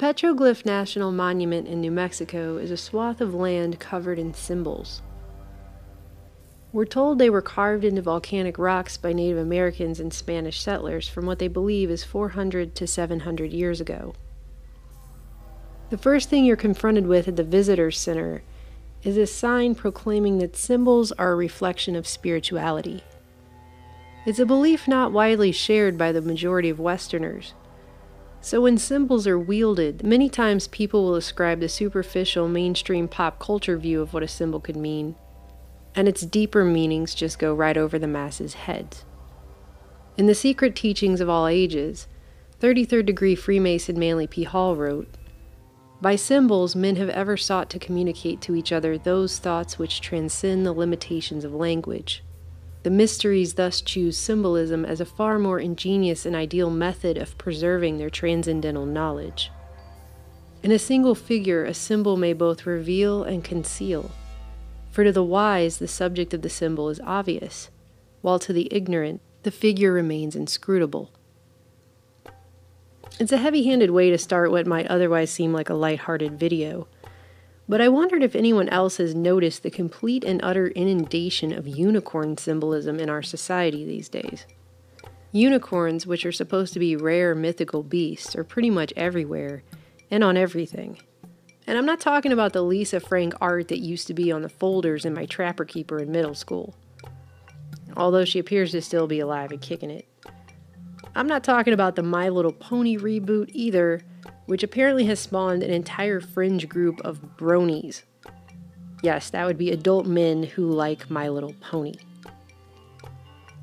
Petroglyph National Monument in New Mexico is a swath of land covered in symbols. We're told they were carved into volcanic rocks by Native Americans and Spanish settlers from what they believe is 400 to 700 years ago. The first thing you're confronted with at the Visitors Center is a sign proclaiming that symbols are a reflection of spirituality. It's a belief not widely shared by the majority of Westerners. So when symbols are wielded, many times people will ascribe the superficial mainstream pop culture view of what a symbol could mean, and its deeper meanings just go right over the masses' heads. In The Secret Teachings of All Ages, 33rd degree Freemason Manly P. Hall wrote, "By symbols, men have ever sought to communicate to each other those thoughts which transcend the limitations of language. The mysteries thus choose symbolism as a far more ingenious and ideal method of preserving their transcendental knowledge. In a single figure, a symbol may both reveal and conceal. For to the wise, the subject of the symbol is obvious, while to the ignorant, the figure remains inscrutable." It's a heavy-handed way to start what might otherwise seem like a light-hearted video, but I wondered if anyone else has noticed the complete and utter inundation of unicorn symbolism in our society these days. Unicorns, which are supposed to be rare mythical beasts, are pretty much everywhere, and on everything. And I'm not talking about the Lisa Frank art that used to be on the folders in my Trapper Keeper in middle school, although she appears to still be alive and kicking it. I'm not talking about the My Little Pony reboot either, which apparently has spawned an entire fringe group of bronies. Yes, that would be adult men who like My Little Pony.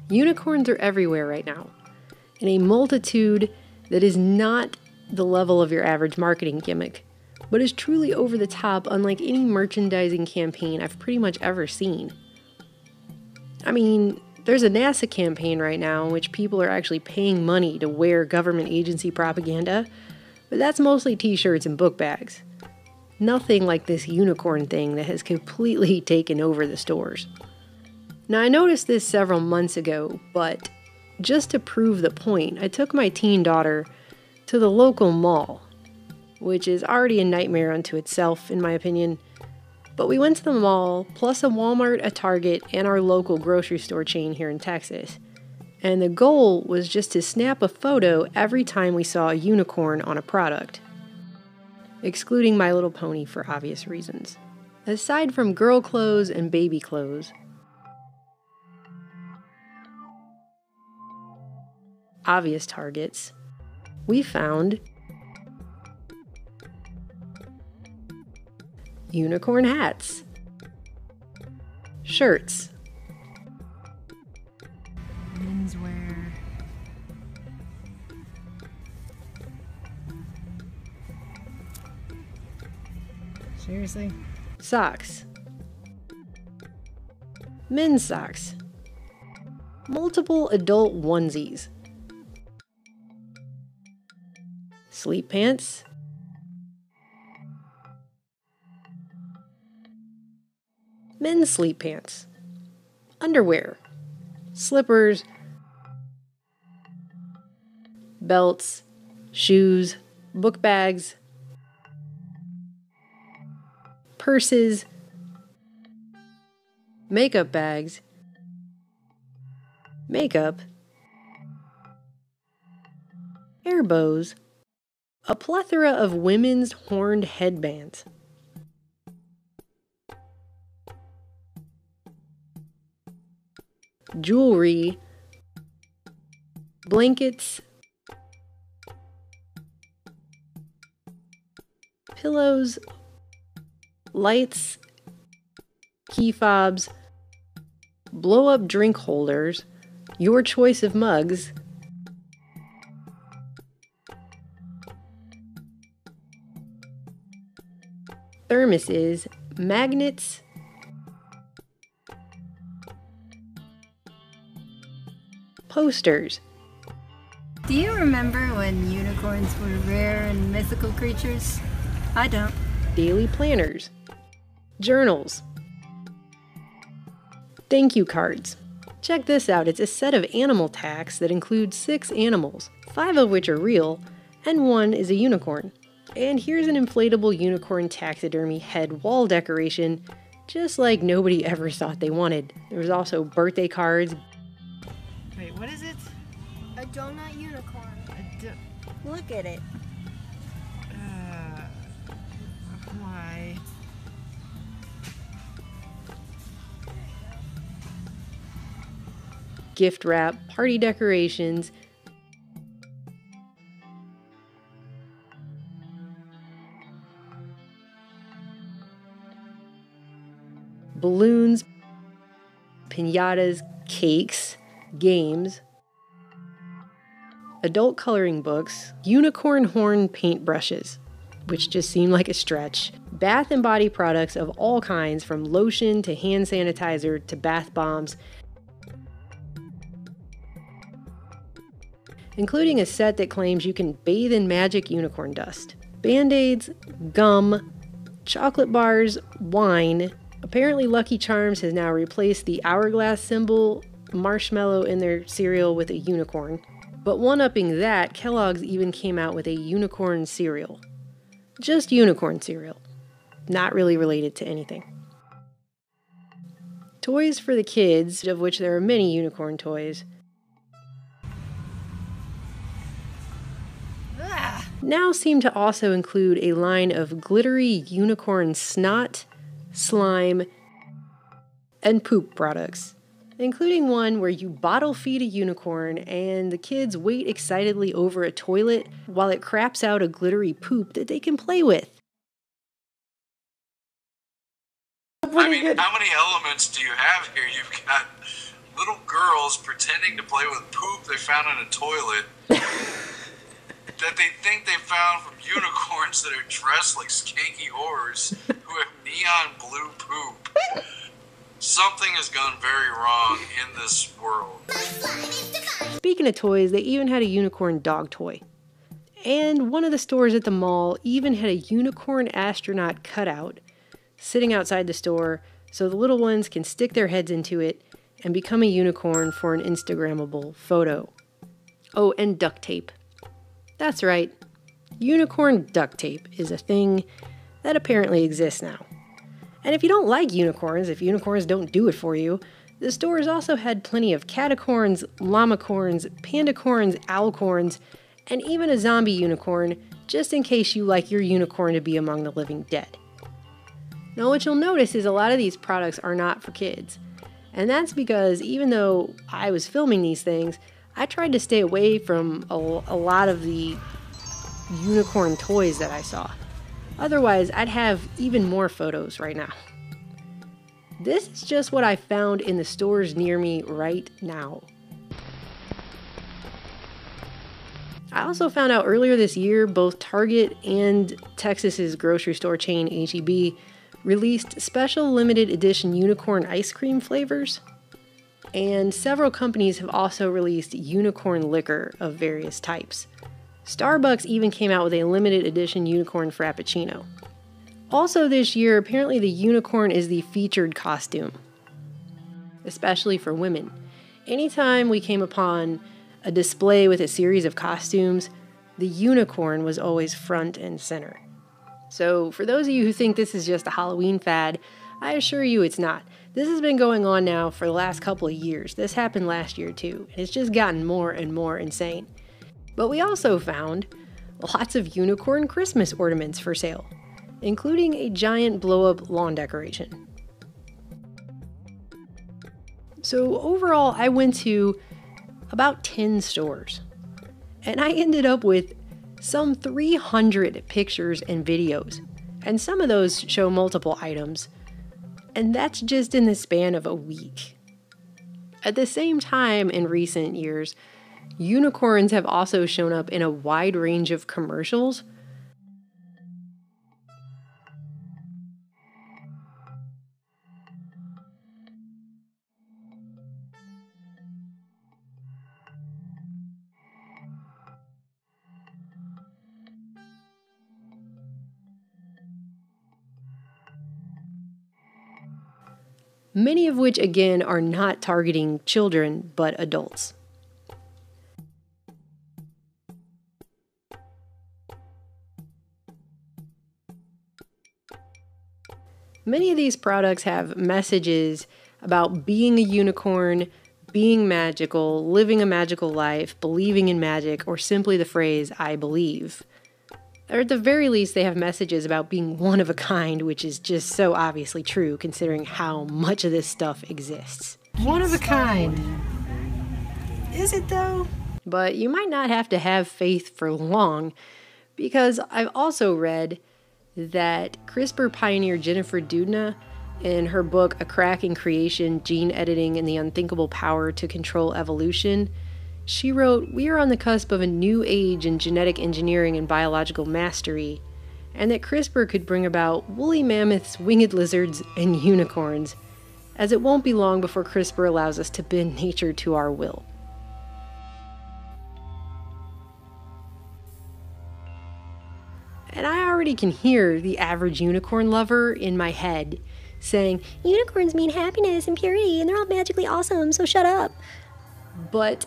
Unicorns are everywhere right now, in a multitude that is not the level of your average marketing gimmick, but is truly over the top, unlike any merchandising campaign I've pretty much ever seen. I mean, there's a NASA campaign right now in which people are actually paying money to wear government agency propaganda, but that's mostly t-shirts and book bags. Nothing like this unicorn thing that has completely taken over the stores. Now, I noticed this several months ago, but just to prove the point, I took my teen daughter to the local mall, which is already a nightmare unto itself, in my opinion. But we went to the mall, plus a Walmart, a Target, and our local grocery store chain here in Texas. And the goal was just to snap a photo every time we saw a unicorn on a product. Excluding My Little Pony for obvious reasons. Aside from girl clothes and baby clothes, obvious targets, we found unicorn hats, shirts, menswear, seriously, socks, men's socks, multiple adult onesies, sleep pants, men's sleep pants, underwear, slippers, belts, shoes, book bags, purses, makeup bags, makeup, hair bows, a plethora of women's horned headbands, jewelry, blankets, pillows, lights, key fobs, blow-up drink holders, your choice of mugs, thermoses, magnets, posters. Do you remember when unicorns were rare and mythical creatures? I don't. Daily planners, journals, thank you cards. Check this out, it's a set of animal tacks that includes 6 animals, 5 of which are real, and 1 is a unicorn. And here's an inflatable unicorn taxidermy head wall decoration, just like nobody ever thought they wanted. There was also birthday cards. Wait, what is it? A donut unicorn. Look at it. Why? Gift wrap, party decorations, balloons, piñatas, cakes, games, adult coloring books, unicorn horn paintbrushes, which just seemed like a stretch, bath and body products of all kinds from lotion to hand sanitizer to bath bombs, including a set that claims you can bathe in magic unicorn dust, Band-Aids, gum, chocolate bars, wine. Apparently Lucky Charms has now replaced the hourglass symbol marshmallow in their cereal with a unicorn. But one-upping that, Kellogg's even came out with a unicorn cereal. Just unicorn cereal. Not really related to anything. Toys for the kids, of which there are many unicorn toys, now seem to also include a line of glittery unicorn snot, slime, and poop products, including one where you bottle feed a unicorn and the kids wait excitedly over a toilet while it craps out a glittery poop that they can play with. I mean, how many elements do you have here? You've got little girls pretending to play with poop they found in a toilet that they think they found from unicorns that are dressed like skanky whores who have neon blue poop. Something has gone very wrong in this world. Speaking of toys, they even had a unicorn dog toy. And one of the stores at the mall even had a unicorn astronaut cutout sitting outside the store so the little ones can stick their heads into it and become a unicorn for an Instagrammable photo. Oh, and duct tape. That's right. Unicorn duct tape is a thing that apparently exists now. And if you don't like unicorns, if unicorns don't do it for you, the stores also had plenty of catacorns, llamacorns, pandacorns, owlcorns, and even a zombie unicorn, just in case you like your unicorn to be among the living dead. Now, what you'll notice is a lot of these products are not for kids. And that's because even though I was filming these things, I tried to stay away from a lot of the unicorn toys that I saw. Otherwise, I'd have even more photos right now. This is just what I found in the stores near me right now. I also found out earlier this year, both Target and Texas's grocery store chain H-E-B released special limited edition unicorn ice cream flavors. And several companies have also released unicorn liquor of various types. Starbucks even came out with a limited edition unicorn frappuccino. Also this year, apparently the unicorn is the featured costume, especially for women. Anytime we came upon a display with a series of costumes, the unicorn was always front and center. So for those of you who think this is just a Halloween fad, I assure you it's not. This has been going on now for the last couple of years. This happened last year too, and it's just gotten more and more insane. But we also found lots of unicorn Christmas ornaments for sale, including a giant blow-up lawn decoration. So overall, I went to about 10 stores, and I ended up with some 300 pictures and videos, and some of those show multiple items, and that's just in the span of a week. At the same time, in recent years, unicorns have also shown up in a wide range of commercials. Many of which, again, are not targeting children, but adults. Many of these products have messages about being a unicorn, being magical, living a magical life, believing in magic, or simply the phrase, I believe. Or at the very least, they have messages about being one of a kind, which is just so obviously true considering how much of this stuff exists. One of a kind. Is it though? But you might not have to have faith for long, because I've also read that CRISPR pioneer Jennifer Doudna, in her book A Crack in Creation, Gene Editing and the Unthinkable Power to Control Evolution, she wrote, "We are on the cusp of a new age in genetic engineering and biological mastery, and that CRISPR could bring about woolly mammoths, winged lizards, and unicorns, as it won't be long before CRISPR allows us to bend nature to our will." And I already can hear the average unicorn lover in my head saying, unicorns mean happiness and purity, and they're all magically awesome, so shut up. But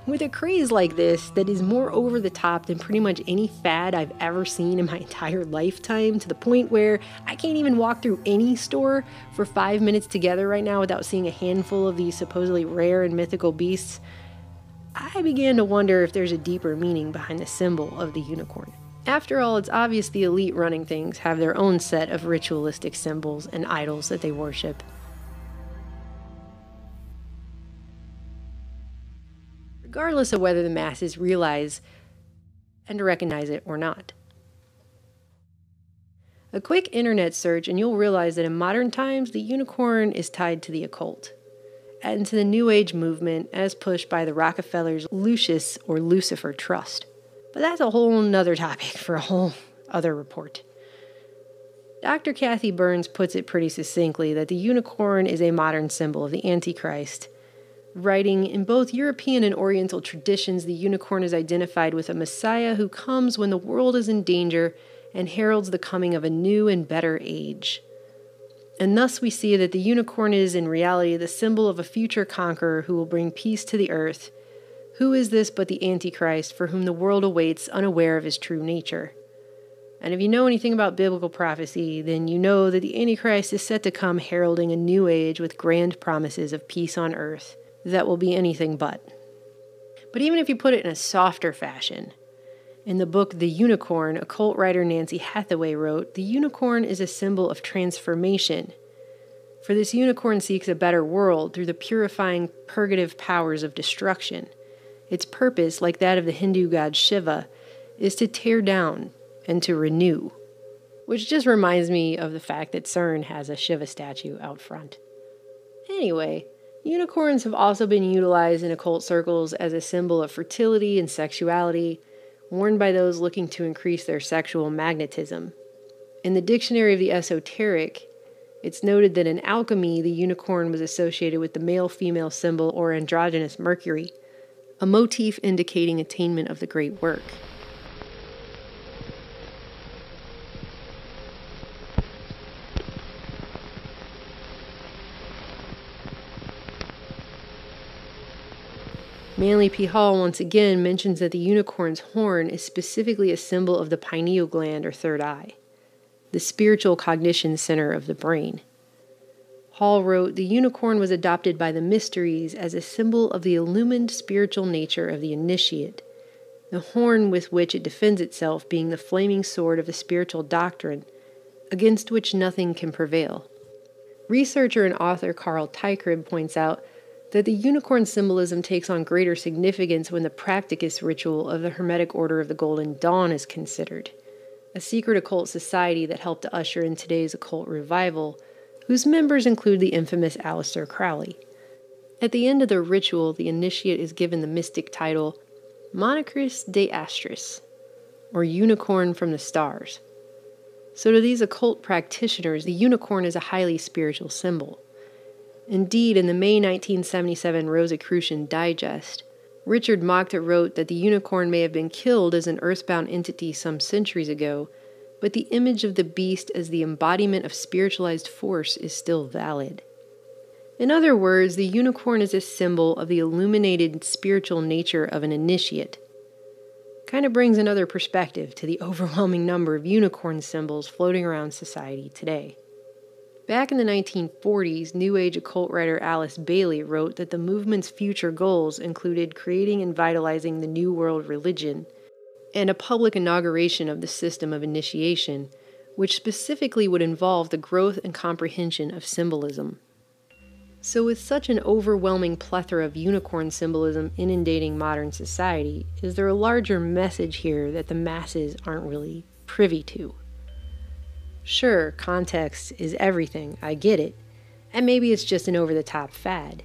with a craze like this that is more over the top than pretty much any fad I've ever seen in my entire lifetime, to the point where I can't even walk through any store for 5 minutes together right now without seeing a handful of these supposedly rare and mythical beasts, I began to wonder if there's a deeper meaning behind the symbol of the unicorn. After all, it's obvious the elite running things have their own set of ritualistic symbols and idols that they worship. Regardless of whether the masses realize and recognize it or not. A quick internet search and you'll realize that in modern times, the unicorn is tied to the occult and to the New Age movement as pushed by the Rockefellers' Lucius or Lucifer Trust. But that's a whole nother topic for a whole other report. Dr. Kathy Burns puts it pretty succinctly that the unicorn is a modern symbol of the Antichrist, writing, "In both European and Oriental traditions, the unicorn is identified with a Messiah who comes when the world is in danger and heralds the coming of a new and better age. And thus we see that the unicorn is in reality the symbol of a future conqueror who will bring peace to the earth. Who is this but the Antichrist, for whom the world awaits, unaware of his true nature? And if you know anything about biblical prophecy, then you know that the Antichrist is set to come heralding a new age with grand promises of peace on earth that will be anything but." But even if you put it in a softer fashion, in the book The Unicorn, occult writer Nancy Hathaway wrote, "The unicorn is a symbol of transformation. For this unicorn seeks a better world through the purifying purgative powers of destruction. Its purpose, like that of the Hindu god Shiva, is to tear down and to renew." Which just reminds me of the fact that CERN has a Shiva statue out front. Anyway, unicorns have also been utilized in occult circles as a symbol of fertility and sexuality, worn by those looking to increase their sexual magnetism. In the Dictionary of the Esoteric, it's noted that in alchemy, the unicorn was associated with the male-female symbol or androgynous Mercury, a motif indicating attainment of the great work. Manly P. Hall once again mentions that the unicorn's horn is specifically a symbol of the pineal gland or third eye, the spiritual cognition center of the brain. Hall wrote, "The unicorn was adopted by the mysteries as a symbol of the illumined spiritual nature of the initiate, the horn with which it defends itself being the flaming sword of the spiritual doctrine, against which nothing can prevail." Researcher and author Carl Teichrieb points out that the unicorn symbolism takes on greater significance when the practicus ritual of the Hermetic Order of the Golden Dawn is considered, a secret occult society that helped to usher in today's occult revival, whose members include the infamous Aleister Crowley. At the end of the ritual, the initiate is given the mystic title Monachris de Astris, or Unicorn from the Stars. So to these occult practitioners, the unicorn is a highly spiritual symbol. Indeed, in the May 1977 Rosicrucian Digest, Richard Machta wrote that the unicorn may have been killed as an earthbound entity some centuries ago, but the image of the beast as the embodiment of spiritualized force is still valid. In other words, the unicorn is a symbol of the illuminated spiritual nature of an initiate. Kind of brings another perspective to the overwhelming number of unicorn symbols floating around society today. Back in the 1940s, New Age occult writer Alice Bailey wrote that the movement's future goals included creating and vitalizing the New World religion and a public inauguration of the system of initiation, which specifically would involve the growth and comprehension of symbolism. So with such an overwhelming plethora of unicorn symbolism inundating modern society, is there a larger message here that the masses aren't really privy to? Sure, context is everything, I get it, and maybe it's just an over-the-top fad.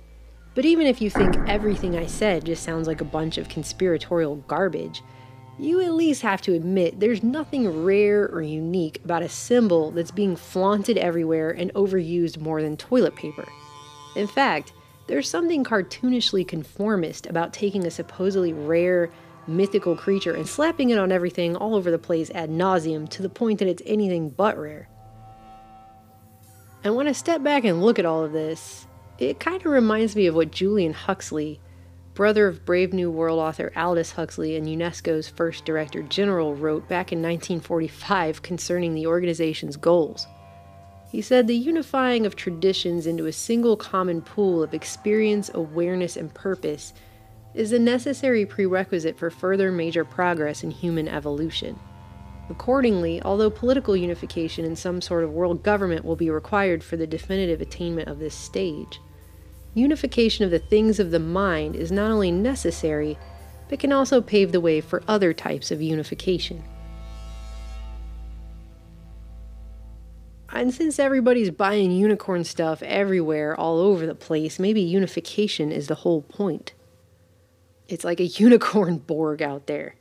But even if you think everything I said just sounds like a bunch of conspiratorial garbage, you at least have to admit there's nothing rare or unique about a symbol that's being flaunted everywhere and overused more than toilet paper. In fact, there's something cartoonishly conformist about taking a supposedly rare, mythical creature and slapping it on everything all over the place ad nauseum to the point that it's anything but rare. And when I step back and look at all of this, it kind of reminds me of what Julian Huxley, brother of Brave New World author Aldous Huxley and UNESCO's first Director General, wrote back in 1945 concerning the organization's goals. He said the unifying of traditions into a single common pool of experience, awareness, and purpose is a necessary prerequisite for further major progress in human evolution. Accordingly, although political unification in some sort of world government will be required for the definitive attainment of this stage, unification of the things of the mind is not only necessary, but can also pave the way for other types of unification. And since everybody's buying unicorn stuff everywhere, all over the place, maybe unification is the whole point. It's like a unicorn Borg out there.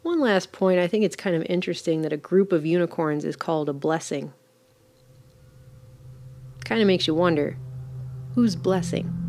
One last point, I think it's kind of interesting that a group of unicorns is called a blessing. Kind of makes you wonder, whose blessing?